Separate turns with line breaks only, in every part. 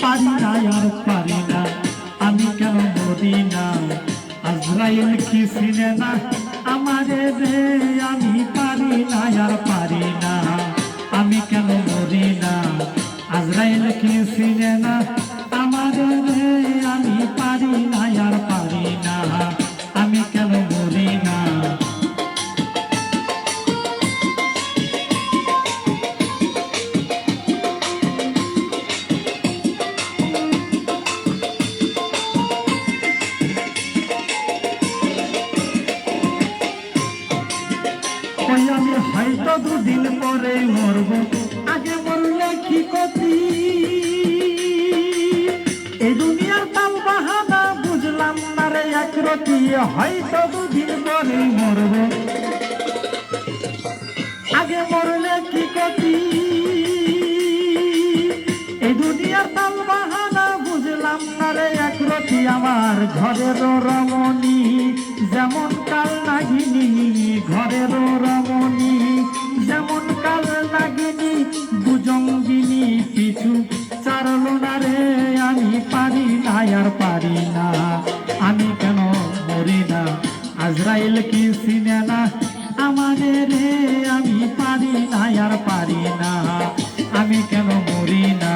পারি না আর পারি না, আমি কেন মরি না। আজরাইল কি চিনে না আমারে রে, আমি পারি না আর পারি না, আমি কেন মরি না। আজরাইল কি চিনে না আমারে রে, আমি পারি না আর পারি না, আমি কেন মরি না। আমি হয়তো দুদিন পরে মরব, আগে মরলে কি ক্ষতি। এই দুনিয়ার তাল বাহানা বুঝলাম না রে একরতি, হয়তো দুদিন পরে মরব, আগে মরলে কি ক্ষতি। এই দুনিয়ার তাল বাহানা বুঝলাম না রে একরতি। আমার ঘরের রমণী যেমন কাল নাগিনী, ঘরের রমণী যেমন কাল নাগিনী, দুজঙ্গিনী পিছু চারল না রে, আমি পারি না আর পারি না, আমি কেন মরি না। আজরাইল কি চিনে না আমাদের রে, আমি পারি না আর পারি না, আমি কেন মরি না।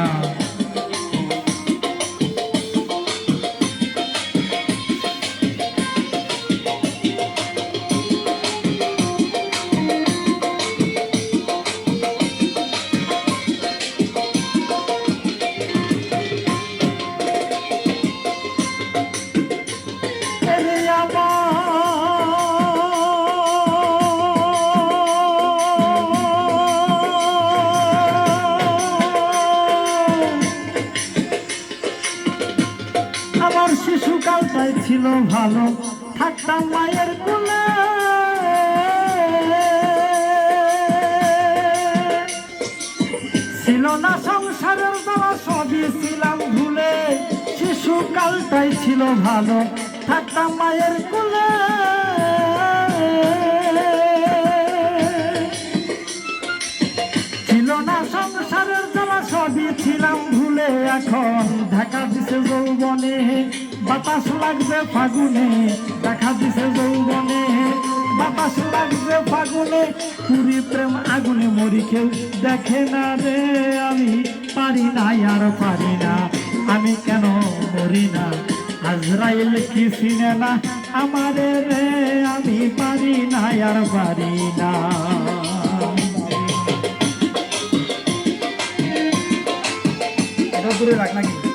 আমার শিশুকালটাই ছিল ভালো, থাকতাম মায়ের কোলে। ছিল না সংসারের জ্বালা, সবই ছিলাম ভুলে। শিশুকালটাই ছিল ভালো, থাকতাম মায়ের কোলে। ছিল না সংসারের জ্বালা, সবই ছিলাম ভুলে। এখন দেখা দিছে যৌবনে, বাতাস লাগবে ফাগুনে, দেখা দিছে যৌবনে, বাতাস লাগবে ফাগুনে। পুরি প্রেম আগুনে মরি, কেউ দেখে না রে, আমি পারি না আর পারি না, আমি কেন মরি না। আজরাইল কি চিনে না আমারে রে, আমি পারি না আর পারি না।
দূরে রাখ নাকি।